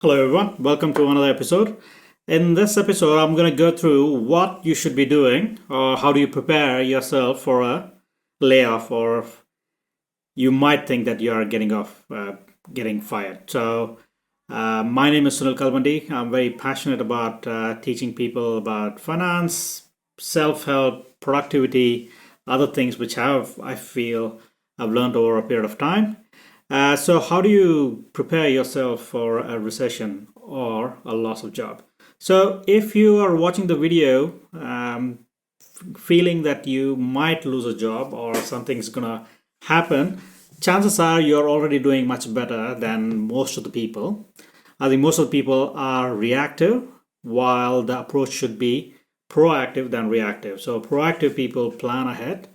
Hello, everyone. Welcome to another episode. In this episode, I'm going to go through what you should be doing or how do you prepare yourself for a layoff, or you might think that you are getting fired. My name is Sunil Kalbandi. I'm very passionate about teaching people about finance, self-help, productivity, other things which I feel I've learned over a period of time. So how do you prepare yourself for a recession or a loss of job? So if you are watching the video, feeling that you might lose a job or something's gonna happen, chances are you're already doing much better than most of the people. I think most of the people are reactive, while the approach should be proactive than reactive. So proactive people plan ahead,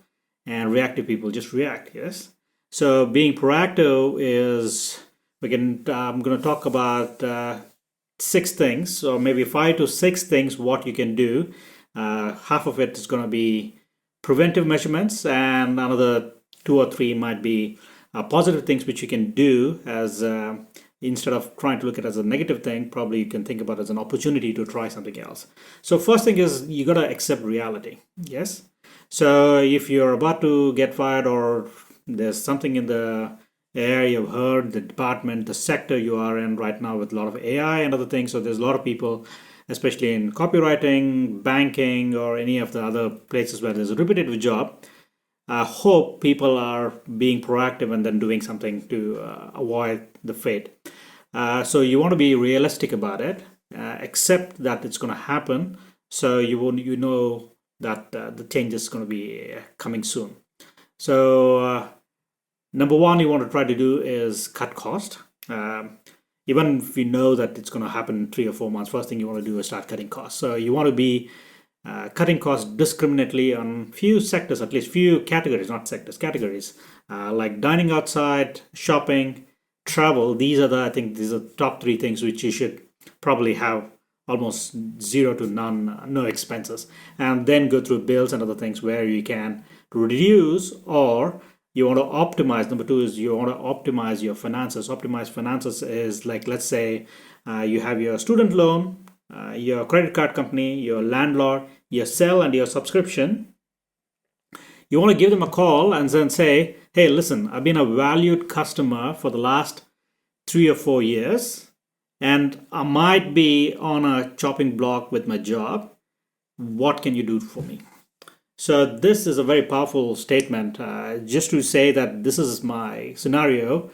and reactive people just react. Yes. So being proactive is I'm going to talk about six things, or maybe five to six things what you can do. Half of it is going to be preventive measurements, and another two or three might be positive things which you can do as instead of trying to look at it as a negative thing. Probably you can think about it as an opportunity to try something else. So first thing is you got to accept reality. Yes. So if you're about to get fired, or there's something in the air, you've heard the department, the sector you are in right now with a lot of AI and other things. So there's a lot of people, especially in copywriting, banking, or any of the other places where there's a repetitive job. I hope people are being proactive and then doing something to avoid the fate. So you want to be realistic about it, accept that it's going to happen, so you know that the change is going to be coming soon. So number one you want to try to do is cut cost. Even if you know that it's going to happen in 3 or 4 months, first thing you want to do is start cutting costs. So you want to be cutting costs discriminately on few sectors, at least few categories, not sectors, categories, like dining outside, shopping, travel. I think these are the top three things which you should probably have almost zero to none, no expenses, and then go through bills and other things where you can reduce, or you want to optimize. Number two is you want to optimize your finances. Optimize finances is like, let's say you have your student loan, your credit card company, your landlord, your cell, and your subscription. You want to give them a call and then say, hey, listen, I've been a valued customer for the last 3 or 4 years, and I might be on a chopping block with my job. What can you do for me? So this is a very powerful statement, just to say that this is my scenario.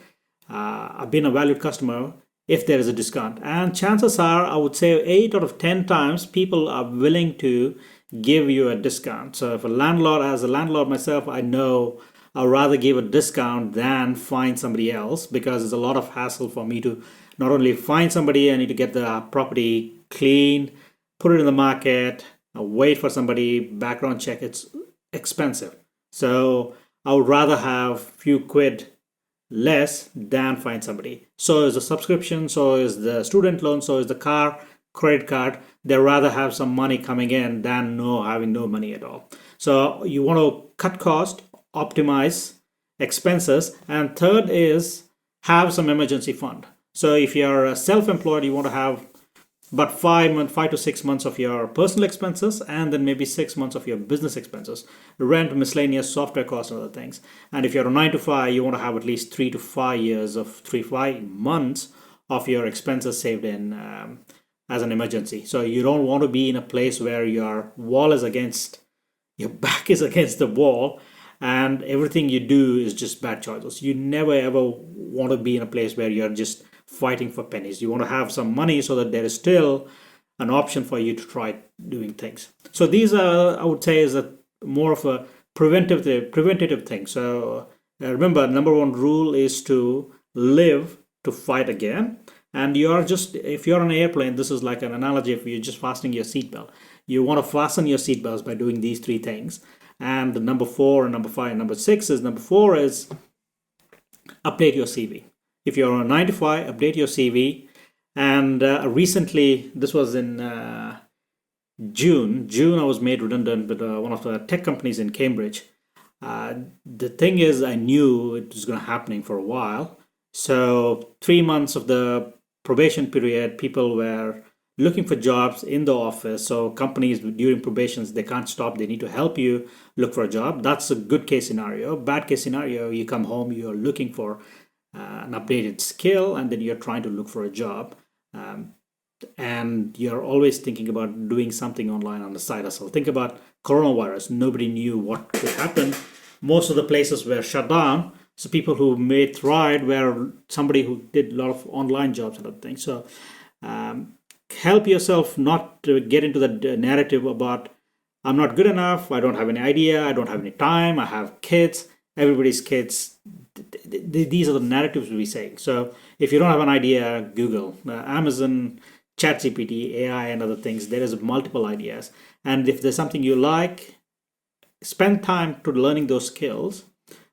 I've been a valued customer. If there is a discount, and chances are, I would say 8 out of 10 times, people are willing to give you a discount. So if as a landlord myself, I know I'd rather give a discount than find somebody else, because it's a lot of hassle for me to not only find somebody, I need to get the property cleaned, put it in the market, wait for somebody, background check. It's expensive. So I would rather have few quid less than find somebody. So is the subscription, so is the student loan, so is the car, credit card. They rather have some money coming in than having no money at all. So you want to cut cost, optimize expenses, and third is have some emergency fund. So if you're self-employed, you want to have about 5 to 6 months of your personal expenses, and then maybe 6 months of your business expenses, rent, miscellaneous, software costs, and other things. And if you're a 9 to 5, you want to have at least 3 to 5 months of your expenses saved in as an emergency. So you don't want to be in a place where your back is against the wall, and everything you do is just bad choices. You never ever want to be in a place where you're just fighting for pennies. You want to have some money so that there is still an option for you to try doing things. So these are, I would say, is a more of a preventative thing. So remember, number one rule is to live to fight again. And if you're on an airplane, this is like an analogy. If you're just fastening your seatbelt, you want to fasten your seatbelts by doing these three things. And the number 4 and number 5 and number 6 is, number 4 is update your CV. If you're on a 9 to 5, update your CV. And recently, this was in June, I was made redundant with one of the tech companies in Cambridge. The thing is, I knew it was going to happening for a while. So 3 months of the probation period, people were looking for jobs in the office. So companies during probations, they can't stop. They need to help you look for a job. That's a good case scenario. Bad case scenario, you come home, you're looking for an updated skill, and then you're trying to look for a job. And you're always thinking about doing something online on the side hustle. Think about coronavirus. Nobody knew what could happen. Most of the places were shut down. So people who made thrive were somebody who did a lot of online jobs and other things. So help yourself not to get into the narrative about I'm not good enough, I don't have any idea, I don't have any time, I have kids, everybody's kids. These are the narratives we say. So if you don't have an idea, Google, Amazon, ChatGPT, AI, and other things. There is multiple ideas. And if there's something you like, spend time to learning those skills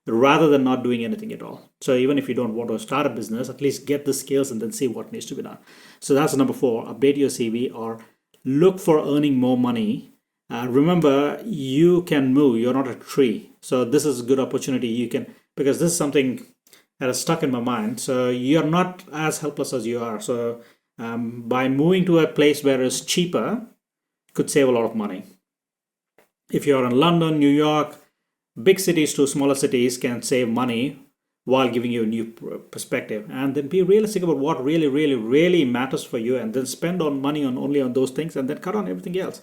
rather than not doing anything at all. So even if you don't want to start a business, at least get the skills and then see what needs to be done. So that's number 4, update your CV or look for earning more money. Remember, you can move, you're not a tree. So this is a good opportunity. You can, because this is something that is stuck in my mind. So you're not as helpless as you are. So by moving to a place where it's cheaper, could save a lot of money. If you're in London, New York, big cities to smaller cities can save money while giving you a new perspective. And then be realistic about what really, really, really matters for you, and then spend on money on only on those things, and then cut on everything else.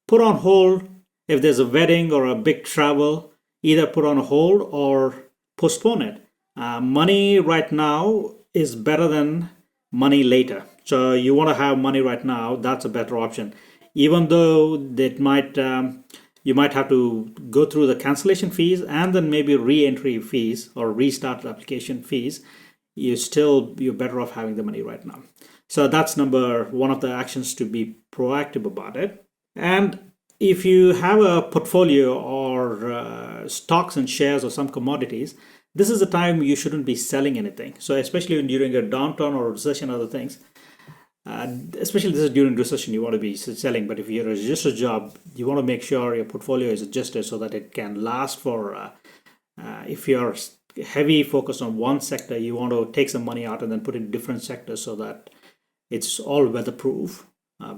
Put on hold if there's a wedding or a big travel, either put on hold or postpone it. Money right now is better than money later. So you want to have money right now, that's a better option. Even though that might you might have to go through the cancellation fees and then maybe re-entry fees or restart application fees, you're better off having the money right now. So that's one of the actions to be proactive about it. And if you have a portfolio or stocks and shares or some commodities, this is the time you shouldn't be selling anything. So especially during a downturn or a recession, other things, especially this is during recession, you want to be selling. But if you're a registered job, you want to make sure your portfolio is adjusted so that it can last for, if you're heavy focused on one sector, you want to take some money out and then put it in different sectors so that it's all weatherproof.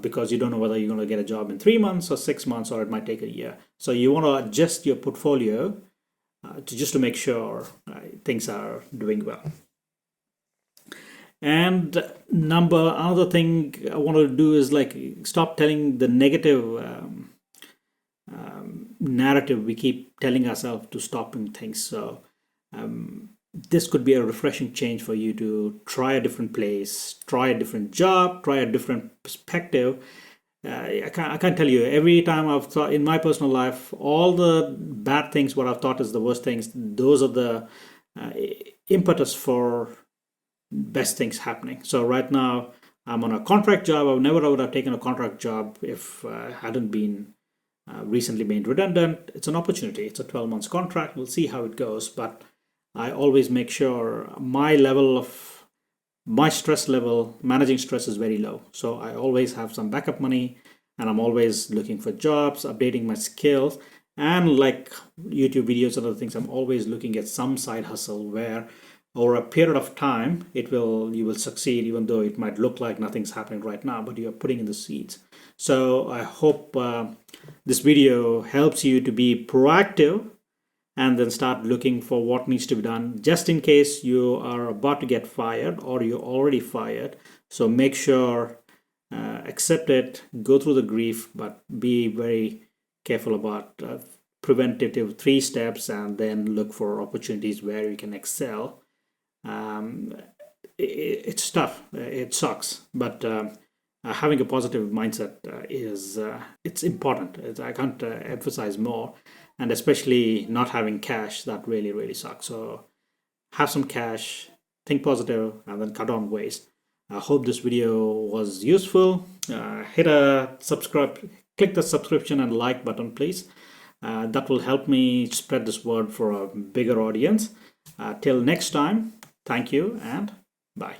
Because you don't know whether you're going to get a job in 3 months or 6 months, or it might take a year. So you want to adjust your portfolio to make sure things are doing well. And another thing I want to do is stop telling the negative narrative we keep telling ourselves to stopping things. So this could be a refreshing change for you to try a different place, try a different job, try a different perspective. I can't tell you, every time I've thought in my personal life, all the bad things, what I've thought is the worst things, those are the impetus for best things happening. So right now I'm on a contract job. I never would have taken a contract job if I hadn't been recently made redundant. It's an opportunity. It's a 12 months contract. We'll see how it goes. But I always make sure my stress level, managing stress is very low. So I always have some backup money, and I'm always looking for jobs, updating my skills, and like YouTube videos and other things, I'm always looking at some side hustle where over a period of time, you will succeed, even though it might look like nothing's happening right now, but you're putting in the seeds. So I hope this video helps you to be proactive and then start looking for what needs to be done just in case you are about to get fired or you're already fired. So make sure, accept it, go through the grief, but be very careful about preventative 3 steps, and then look for opportunities where you can excel. It's tough, it sucks, but having a positive mindset it's important. I can't emphasize more. And especially not having cash, that really, really sucks. So have some cash, think positive, and then cut on waste. I hope this video was useful. Hit a subscribe, click the subscription and like button, please. That will help me spread this word for a bigger audience. Till next time, thank you and bye.